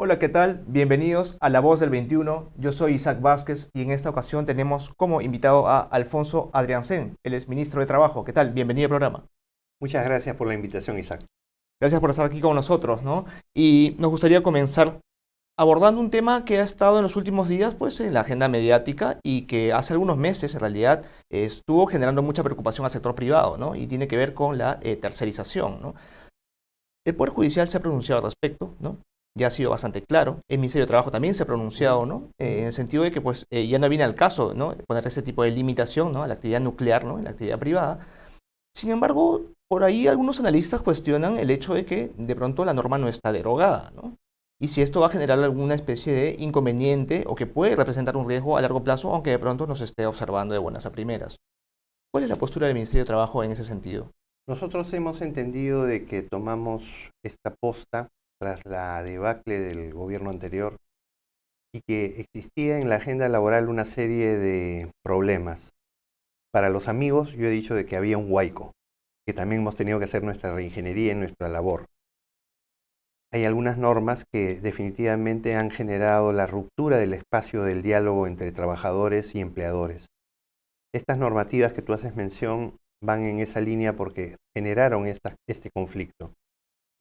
Hola, ¿qué tal? Bienvenidos a La Voz del 21. Yo soy Isaac Vázquez y en esta ocasión tenemos como invitado a Alfonso Adriancén, él es ministro de Trabajo. ¿Qué tal? Bienvenido al programa. Muchas gracias por la invitación, Isaac. Gracias por estar aquí con nosotros, ¿no? Y nos gustaría comenzar abordando un tema que ha estado en los últimos días, pues, en la agenda mediática y que hace algunos meses, en realidad, estuvo generando mucha preocupación al sector privado, ¿no? Y tiene que ver con la tercerización, ¿no? El Poder Judicial se ha pronunciado al respecto, ¿no? Ya ha sido bastante claro. El Ministerio de Trabajo también se ha pronunciado, ¿no? En el sentido de que pues, ya no viene al caso, ¿no? Poner ese tipo de limitación, ¿no? A la actividad nuclear, ¿no? En la actividad privada. Sin embargo, por ahí algunos analistas cuestionan el hecho de que de pronto la norma no está derogada, ¿no? Y si esto va a generar alguna especie de inconveniente o que puede representar un riesgo a largo plazo, aunque de pronto nos esté observando de buenas a primeras. ¿Cuál es la postura del Ministerio de Trabajo en ese sentido? Nosotros hemos entendido de que tomamos esta posta tras la debacle del gobierno anterior y que existía en la agenda laboral una serie de problemas. Para los amigos, yo he dicho de que había un huaico, que también hemos tenido que hacer nuestra reingeniería en nuestra labor. Hay algunas normas que definitivamente han generado la ruptura del espacio del diálogo entre trabajadores y empleadores. Estas normativas que tú haces mención van en esa línea porque generaron este conflicto.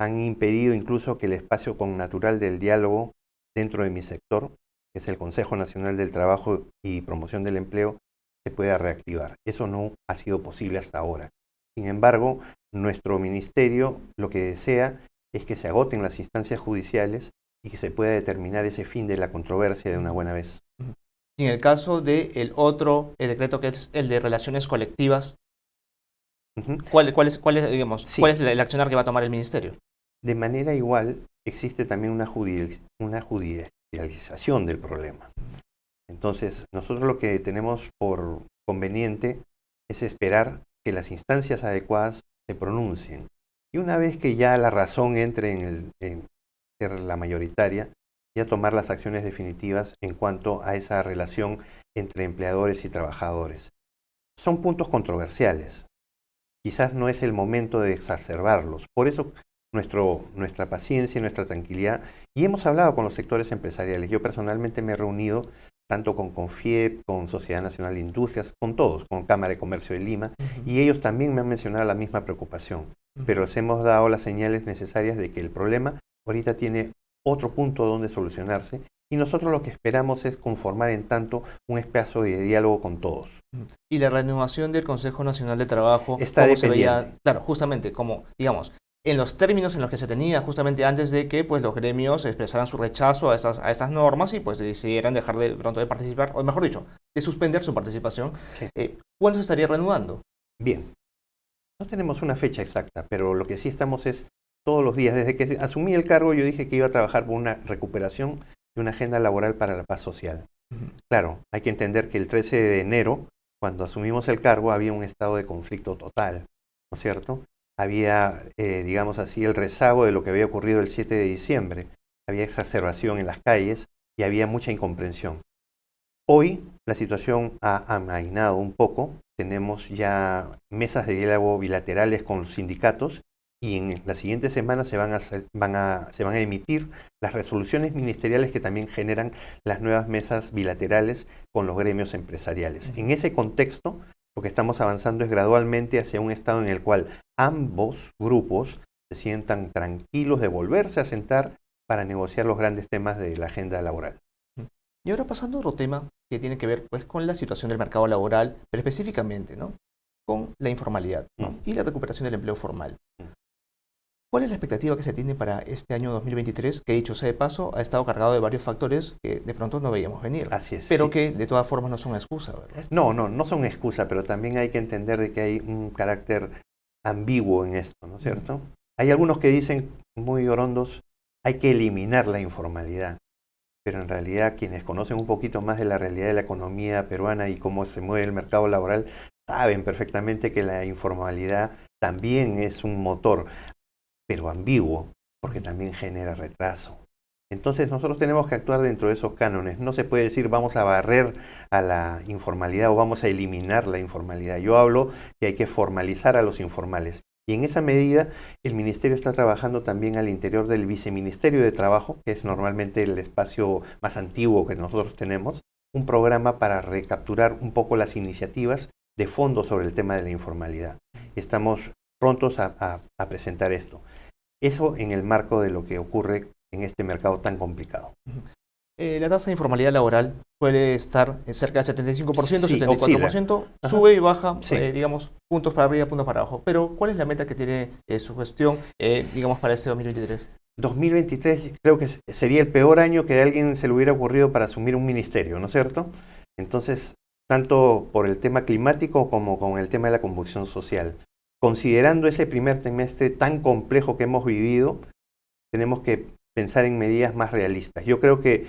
Han impedido incluso que el espacio connatural del diálogo dentro de mi sector, que es el Consejo Nacional del Trabajo y Promoción del Empleo, se pueda reactivar. Eso no ha sido posible hasta ahora. Sin embargo, nuestro ministerio lo que desea es que se agoten las instancias judiciales y que se pueda determinar ese fin de la controversia de una buena vez. Y en el caso del otro decreto que es el de relaciones colectivas, Ujú. digamos, Sí, cuál es el accionar que va a tomar el ministerio? de manera igual existe también una judicialización del problema. Entonces, nosotros lo que tenemos por conveniente es esperar que las instancias adecuadas se pronuncien. Y una vez que ya la razón entre en ser la mayoritaria, ya tomar las acciones definitivas en cuanto a esa relación entre empleadores y trabajadores. Son puntos controversiales. Quizás no es el momento de exacerbarlos. Por eso nuestra paciencia y nuestra tranquilidad. Y hemos hablado con los sectores empresariales. Yo personalmente me he reunido tanto con CONFIEP, con Sociedad Nacional de Industrias, con todos, con Cámara de Comercio de Lima, y ellos también me han mencionado la misma preocupación. Pero les hemos dado las señales necesarias de que el problema ahorita tiene otro punto donde solucionarse, y nosotros lo que esperamos es conformar en tanto un espacio de diálogo con todos. Y la renovación del Consejo Nacional de Trabajo, Está ¿cómo se dependiente. veía? Claro, justamente como, digamos, en los términos en los que se tenía justamente antes de que pues, los gremios expresaran su rechazo a estas normas y pues decidieran dejar de pronto de participar, o mejor dicho, de suspender su participación, Sí. ¿cuándo se estaría reanudando? Bien, no tenemos una fecha exacta, pero lo que sí estamos es todos los días. Desde que asumí el cargo, yo dije que iba a trabajar por una recuperación de una agenda laboral para la paz social. Ujú. Claro, hay que entender que el 13 de enero, cuando asumimos el cargo, había un estado de conflicto total, ¿no es cierto? Había, digamos así, el rezago de lo que había ocurrido el 7 de diciembre. Había exacerbación en las calles y había mucha incomprensión. Hoy la situación ha amainado un poco, tenemos ya mesas de diálogo bilaterales con los sindicatos y en las siguientes semanas se van a emitir las resoluciones ministeriales que también generan las nuevas mesas bilaterales con los gremios empresariales. En ese contexto, lo que estamos avanzando es gradualmente hacia un estado en el cual ambos grupos se sientan tranquilos de volverse a sentar para negociar los grandes temas de la agenda laboral. Y ahora pasando a otro tema que tiene que ver pues, con la situación del mercado laboral, pero específicamente, ¿no? Con la informalidad, ¿no? Mm. Y la recuperación del empleo formal. ¿Cuál es la expectativa que se tiene para este año 2023, que dicho sea de paso, ha estado cargado de varios factores que de pronto no veíamos venir, Así es, pero sí. que de todas formas no son excusa, ¿verdad? No son excusa, pero también hay que entender de que hay un carácter ambiguo en esto, ¿no es cierto? Hay algunos que dicen, muy orondos, hay que eliminar la informalidad, pero en realidad quienes conocen un poquito más de la realidad de la economía peruana y cómo se mueve el mercado laboral, saben perfectamente que la informalidad también es un motor, pero ambiguo, porque también genera retraso. Entonces nosotros tenemos que actuar dentro de esos cánones. No se puede decir vamos a barrer a la informalidad o vamos a eliminar la informalidad. Yo hablo que hay que formalizar a los informales. Y en esa medida, el Ministerio está trabajando también al interior del Viceministerio de Trabajo, que es normalmente el espacio más antiguo que nosotros tenemos, un programa para recapturar un poco las iniciativas de fondo sobre el tema de la informalidad. Estamos prontos a presentar esto. Eso en el marco de lo que ocurre en este mercado tan complicado. La tasa de informalidad laboral puede estar cerca del 75%, Sí, 74%, oscila. sube y baja, Sí. digamos, puntos para arriba, puntos para abajo. Pero, ¿cuál es la meta que tiene su gestión, digamos, para este 2023? 2023 creo que sería el peor año que a alguien se le hubiera ocurrido para asumir un ministerio, ¿no es cierto? Entonces, tanto por el tema climático como con el tema de la convulsión social. Considerando ese primer trimestre tan complejo que hemos vivido, tenemos que pensar en medidas más realistas. Yo creo que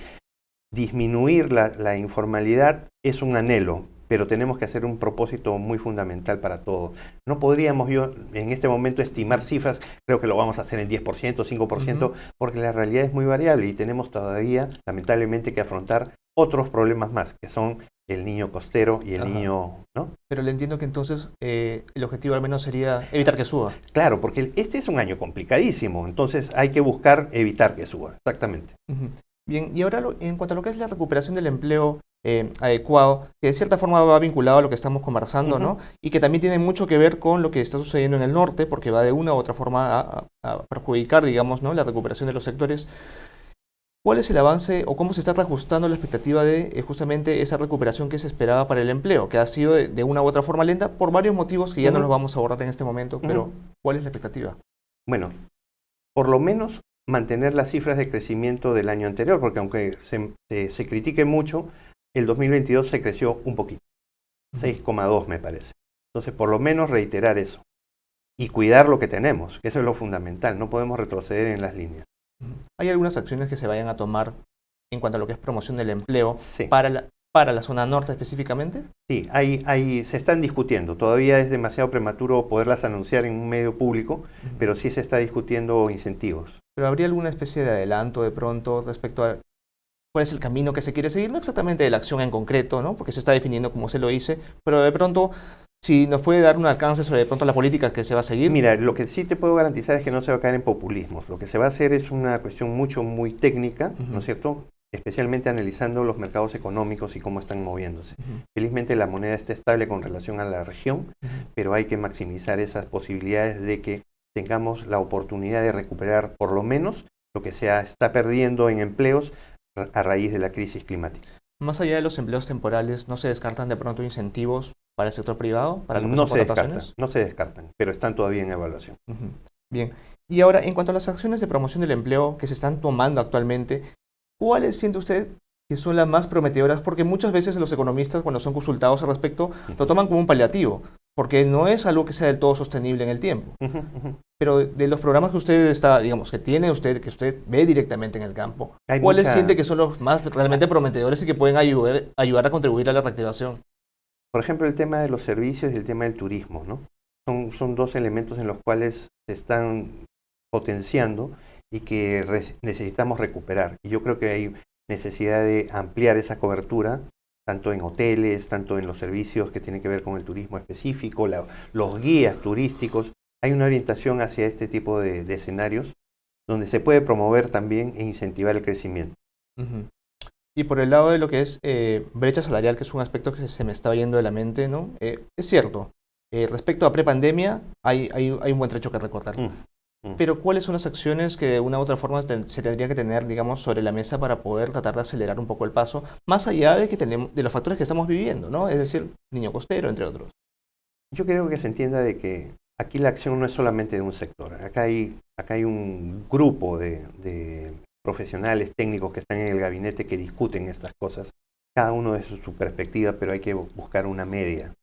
disminuir la informalidad es un anhelo, pero tenemos que hacer un propósito muy fundamental para todos. No podríamos yo en este momento estimar cifras, creo que lo vamos a hacer en 10%, 5%, porque la realidad es muy variable y tenemos todavía, lamentablemente, que afrontar otros problemas más, que son el niño costero y el niño, ¿no? Pero le entiendo que entonces el objetivo al menos sería evitar que suba. Claro, porque este es un año complicadísimo, entonces hay que buscar evitar que suba, exactamente. Bien, y ahora en cuanto a lo que es la recuperación del empleo adecuado, que de cierta forma va vinculado a lo que estamos conversando, ¿no? Y que también tiene mucho que ver con lo que está sucediendo en el norte, porque va de una u otra forma a perjudicar, digamos, ¿no?, la recuperación de los sectores. ¿Cuál es el avance o cómo se está reajustando la expectativa de justamente esa recuperación que se esperaba para el empleo, que ha sido de una u otra forma lenta por varios motivos que ya no los vamos a abordar en este momento, pero ¿cuál es la expectativa? Bueno, por lo menos mantener las cifras de crecimiento del año anterior, porque aunque se critique mucho, el 2022 se creció un poquito, 6,2 me parece. Entonces, por lo menos reiterar eso y cuidar lo que tenemos, que eso es lo fundamental, no podemos retroceder en las líneas. ¿Hay algunas acciones que se vayan a tomar en cuanto a lo que es promoción del empleo Sí. para la zona norte específicamente? Sí, se están discutiendo. Todavía es demasiado prematuro poderlas anunciar en un medio público, pero sí se está discutiendo incentivos. ¿Pero habría alguna especie de adelanto de pronto respecto a cuál es el camino que se quiere seguir? No exactamente de la acción en concreto, ¿no?, porque se está definiendo como se lo dice, pero de pronto, si nos puede dar un alcance sobre de pronto la política que se va a seguir. Mira, lo que sí te puedo garantizar es que no se va a caer en populismos. Lo que se va a hacer es una cuestión muy técnica, ¿no es cierto?, especialmente analizando los mercados económicos y cómo están moviéndose. Felizmente la moneda está estable con relación a la región, pero hay que maximizar esas posibilidades de que tengamos la oportunidad de recuperar por lo menos lo que se está perdiendo en empleos a raíz de la crisis climática. Más allá de los empleos temporales, ¿no se descartan de pronto incentivos para el sector privado? Para lo que No son contrataciones? no se descartan, pero están todavía en evaluación. Bien. Y ahora, en cuanto a las acciones de promoción del empleo que se están tomando actualmente, ¿cuáles siente usted que son las más prometedoras? Porque muchas veces los economistas, cuando son consultados al respecto, lo toman como un paliativo, porque no es algo que sea del todo sostenible en el tiempo. Pero de los programas que usted está, digamos, que tiene usted, que usted ve directamente en el campo, ¿cuáles siente que son los más realmente prometedores y que pueden ayudar a contribuir a la reactivación? Por ejemplo, el tema de los servicios y el tema del turismo, ¿no? Son dos elementos en los cuales se están potenciando y que necesitamos recuperar. Y yo creo que hay necesidad de ampliar esa cobertura, tanto en hoteles, tanto en los servicios que tienen que ver con el turismo específico, los guías turísticos. Hay una orientación hacia este tipo de escenarios donde se puede promover también e incentivar el crecimiento. Y por el lado de lo que es brecha salarial, que es un aspecto que se me está yendo de la mente, ¿no? Es cierto, respecto a prepandemia hay un buen trecho que recortar. Pero ¿cuáles son las acciones que de una u otra forma se tendría que tener, digamos, sobre la mesa para poder tratar de acelerar un poco el paso, más allá de de los factores que estamos viviendo, ¿no? Es decir, niño costero, entre otros. Yo creo que se entienda de que aquí la acción no es solamente de un sector. Acá hay un grupo de profesionales técnicos que están en el gabinete que discuten estas cosas, cada uno de su perspectiva, pero hay que buscar una media.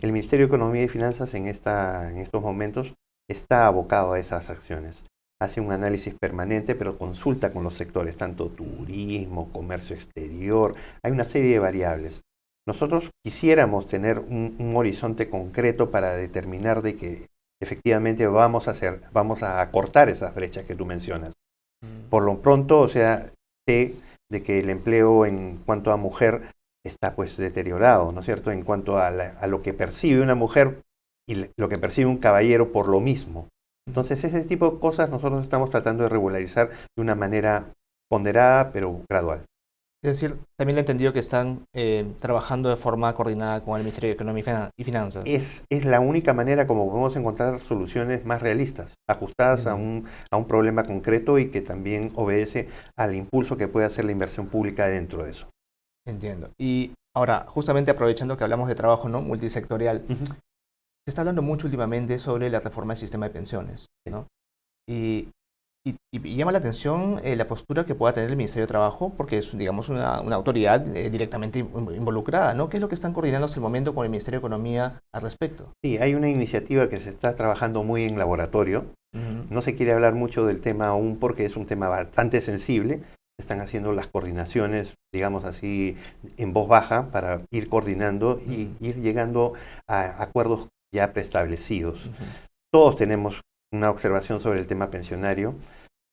El Ministerio de Economía y Finanzas en estos momentos está abocado a esas acciones. Hace un análisis permanente, pero consulta con los sectores, tanto turismo, comercio exterior, hay una serie de variables. Nosotros quisiéramos tener un horizonte concreto para determinar de que efectivamente vamos a acortar esas brechas que tú mencionas. Por lo pronto, o sea, sé de que el empleo en cuanto a mujer está pues deteriorado, ¿no es cierto? En cuanto a lo que percibe una mujer lo que percibe un caballero por lo mismo. Entonces, ese tipo de cosas nosotros estamos tratando de regularizar de una manera ponderada, pero gradual. Es decir, también le he entendido que están trabajando de forma coordinada con el Ministerio de Economía y Finanzas. Es la única manera como podemos encontrar soluciones más realistas, ajustadas a un problema concreto y que también obedece al impulso que puede hacer la inversión pública dentro de eso. Entiendo. Y ahora, justamente aprovechando que hablamos de trabajo, ¿no?, multisectorial, se está hablando mucho últimamente sobre la reforma del sistema de pensiones, ¿no? Y llama la atención la postura que pueda tener el Ministerio de Trabajo, porque es, digamos, una autoridad directamente involucrada, ¿no? ¿Qué es lo que están coordinando hasta el momento con el Ministerio de Economía al respecto? Sí, hay una iniciativa que se está trabajando muy en laboratorio. No se quiere hablar mucho del tema aún porque es un tema bastante sensible. Se están haciendo las coordinaciones, digamos así, en voz baja para ir coordinando y ir llegando a acuerdos ya preestablecidos. Todos tenemos una observación sobre el tema pensionario,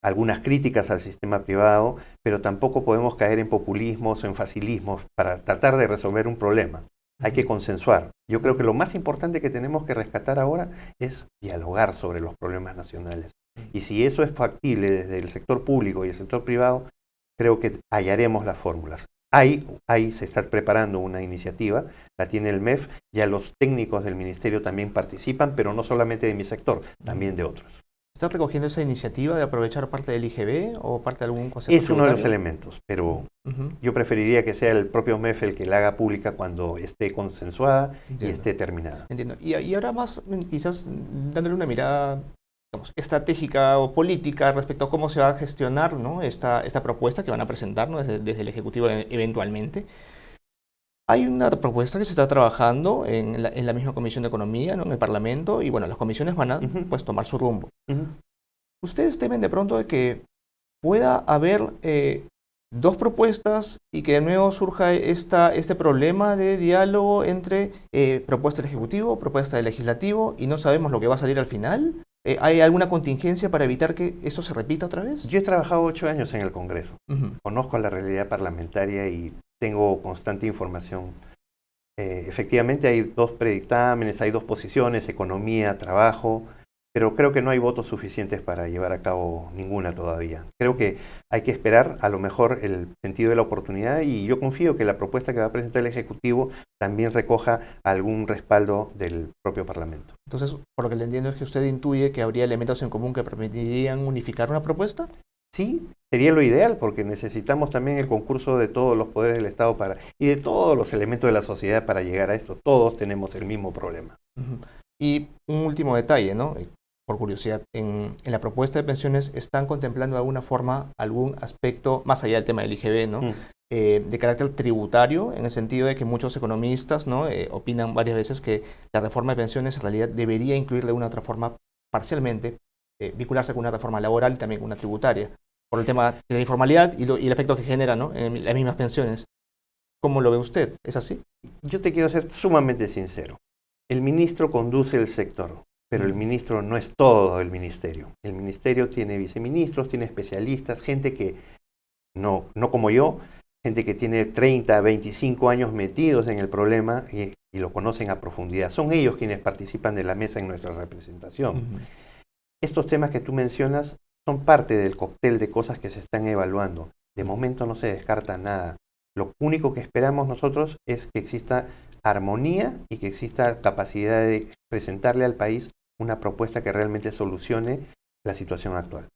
algunas críticas al sistema privado, pero tampoco podemos caer en populismos o en facilismos para tratar de resolver un problema. Hay que consensuar. Yo creo que lo más importante que tenemos que rescatar ahora es dialogar sobre los problemas nacionales. Y si eso es factible desde el sector público y el sector privado, creo que hallaremos las fórmulas. Ahí se está preparando una iniciativa, la tiene el MEF, ya los técnicos del ministerio también participan, pero no solamente de mi sector, también de otros. ¿Estás recogiendo esa iniciativa de aprovechar parte del IGB o parte de algún consejo Es uno de los tributario? elementos, pero yo preferiría que sea el propio MEF el que la haga pública cuando esté consensuada y esté terminada. Entiendo. Y ahora más, quizás dándole una mirada, digamos, estratégica o política respecto a cómo se va a gestionar, ¿no?, esta propuesta que van a presentar, ¿no?, desde el Ejecutivo eventualmente. Hay una propuesta que se está trabajando en la misma Comisión de Economía, ¿no?, en el Parlamento, y bueno, las comisiones van a pues, tomar su rumbo. ¿Ustedes temen de pronto de que pueda haber dos propuestas y que de nuevo surja este problema de diálogo entre propuesta del Ejecutivo, propuesta del Legislativo, y no sabemos lo que va a salir al final? ¿Hay alguna contingencia para evitar que eso se repita otra vez? Yo he trabajado 8 años en el Congreso. Conozco la realidad parlamentaria y tengo constante información. Efectivamente hay 2 predictámenes, hay 2 posiciones, economía, trabajo, pero creo que no hay votos suficientes para llevar a cabo ninguna todavía. Creo que hay que esperar a lo mejor el sentido de la oportunidad y yo confío que la propuesta que va a presentar el Ejecutivo también recoja algún respaldo del propio Parlamento. Entonces, por lo que le entiendo es que usted intuye que habría elementos en común que permitirían unificar una propuesta. Sí, sería lo ideal porque necesitamos también el concurso de todos los poderes del Estado y de todos los elementos de la sociedad para llegar a esto. Todos tenemos el mismo problema. Y un último detalle, ¿no?, por curiosidad, en la propuesta de pensiones están contemplando de alguna forma algún aspecto, más allá del tema del IGB, ¿no?, de carácter tributario, en el sentido de que muchos economistas, ¿no?, opinan varias veces que la reforma de pensiones en realidad debería incluir de una u otra forma, parcialmente, vincularse con una reforma laboral y también con una tributaria, por el tema de la informalidad y el efecto que genera, ¿no?, en las mismas pensiones. ¿Cómo lo ve usted? ¿Es así? Yo te quiero ser sumamente sincero. El ministro conduce el sector, pero el ministro no es todo el ministerio. El ministerio tiene viceministros, tiene especialistas, gente que, no como yo, gente que tiene 30, 25 años metidos en el problema y lo conocen a profundidad. Son ellos quienes participan de la mesa en nuestra representación. Estos temas que tú mencionas son parte del cóctel de cosas que se están evaluando. De momento no se descarta nada. Lo único que esperamos nosotros es que exista armonía y que exista capacidad de presentarle al país una propuesta que realmente solucione la situación actual.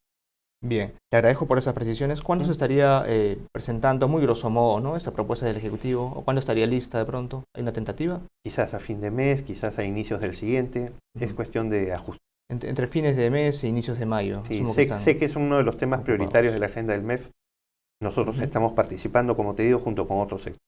Bien, te agradezco por esas precisiones. ¿Cuándo se estaría presentando, muy grosso modo, ¿no?, esta propuesta del Ejecutivo? ¿O cuándo estaría lista de pronto? ¿Hay una tentativa? Quizás a fin de mes, quizás a inicios del siguiente. Es cuestión de ajuste. Entre fines de mes e inicios de mayo. Sí, sé que es uno de los temas prioritarios de la agenda del MEF. Nosotros estamos participando, como te digo, junto con otros sectores.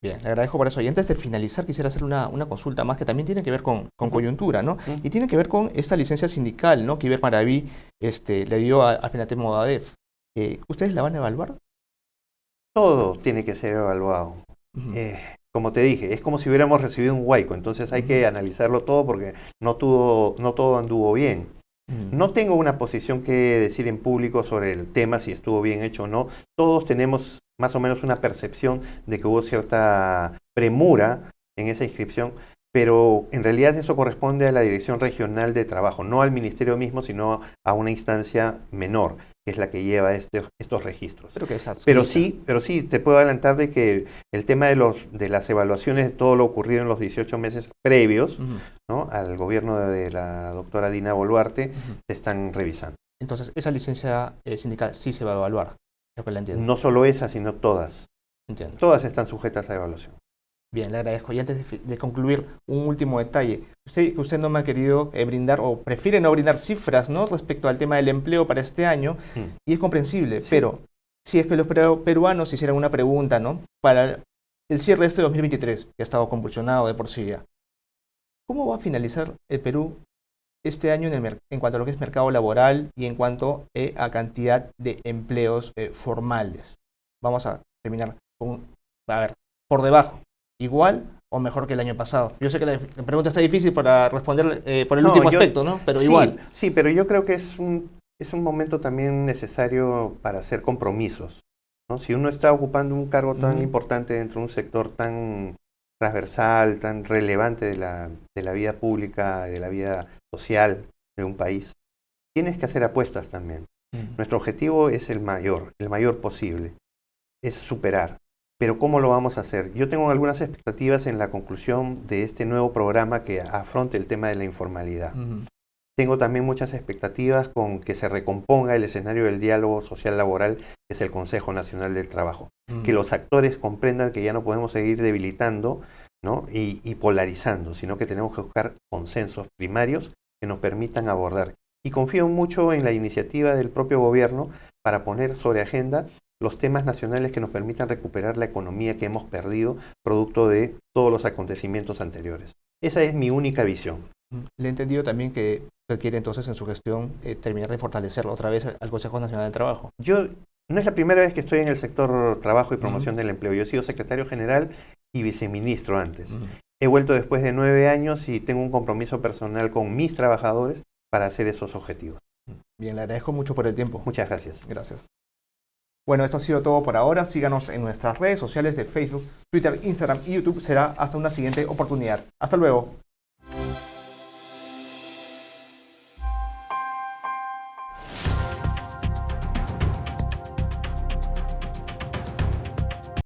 Bien, le agradezco por eso. Y antes de finalizar, quisiera hacer una consulta más que también tiene que ver con coyuntura, ¿no? Y tiene que ver con esta licencia sindical, ¿no?, que Iber Maraví le dio a FENATEM Movadef. ¿Ustedes la van a evaluar? Todo tiene que ser evaluado. Como te dije, es como si hubiéramos recibido un huaico, entonces hay que analizarlo todo porque no todo anduvo bien. No tengo una posición que decir en público sobre el tema, si estuvo bien hecho o no. Todos tenemos más o menos una percepción de que hubo cierta premura en esa inscripción, pero en realidad eso corresponde a la Dirección Regional de Trabajo, no al Ministerio mismo, sino a una instancia menor, que es la que lleva estos registros. Pero sí, te puedo adelantar de que el tema de las evaluaciones de todo lo ocurrido en los 18 meses previos, ¿no?, al gobierno de la doctora Dina Boluarte, se están revisando. Entonces, esa licencia sindical sí se va a evaluar, lo que la entiendo. No solo esa, sino todas. Entiendo. Todas están sujetas a evaluación. Bien, le agradezco. Y antes de concluir, un último detalle. Usted no me ha querido brindar, o prefiere no brindar cifras, ¿no?, respecto al tema del empleo para este año, y es comprensible, sí. Pero si es que los peruanos hicieran una pregunta, ¿no?, para el cierre de este 2023, que ha estado convulsionado de por sí ya, ¿cómo va a finalizar el Perú este año en cuanto a lo que es mercado laboral y en cuanto a cantidad de empleos formales? Vamos a terminar con, por debajo, igual o mejor que el año pasado. Yo sé que la pregunta está difícil para responder por el último aspecto, ¿no? Pero sí, igual. Sí, pero yo creo que es un momento también necesario para hacer compromisos, ¿no? Si uno está ocupando un cargo tan importante dentro de un sector tan transversal, tan relevante de la vida pública, de la vida social de un país, tienes que hacer apuestas también. Nuestro objetivo es el mayor posible, es superar. Pero ¿cómo lo vamos a hacer? Yo tengo algunas expectativas en la conclusión de este nuevo programa que afronte el tema de la informalidad. Tengo también muchas expectativas con que se recomponga el escenario del diálogo social laboral, que es el Consejo Nacional del Trabajo. Que los actores comprendan que ya no podemos seguir debilitando, ¿no?, y polarizando, sino que tenemos que buscar consensos primarios que nos permitan abordar. Y confío mucho en la iniciativa del propio gobierno para poner sobre agenda los temas nacionales que nos permitan recuperar la economía que hemos perdido producto de todos los acontecimientos anteriores. Esa es mi única visión. Le he entendido también que usted quiere entonces en su gestión terminar de fortalecerlo otra vez al Consejo Nacional del Trabajo. No es la primera vez que estoy en el sector trabajo y promoción del empleo. Yo he sido secretario general y viceministro antes. He vuelto después de 9 años y tengo un compromiso personal con mis trabajadores para hacer esos objetivos. Bien, le agradezco mucho por el tiempo. Muchas gracias. Gracias. Bueno, esto ha sido todo por ahora. Síganos en nuestras redes sociales de Facebook, Twitter, Instagram y YouTube. Será hasta una siguiente oportunidad. Hasta luego.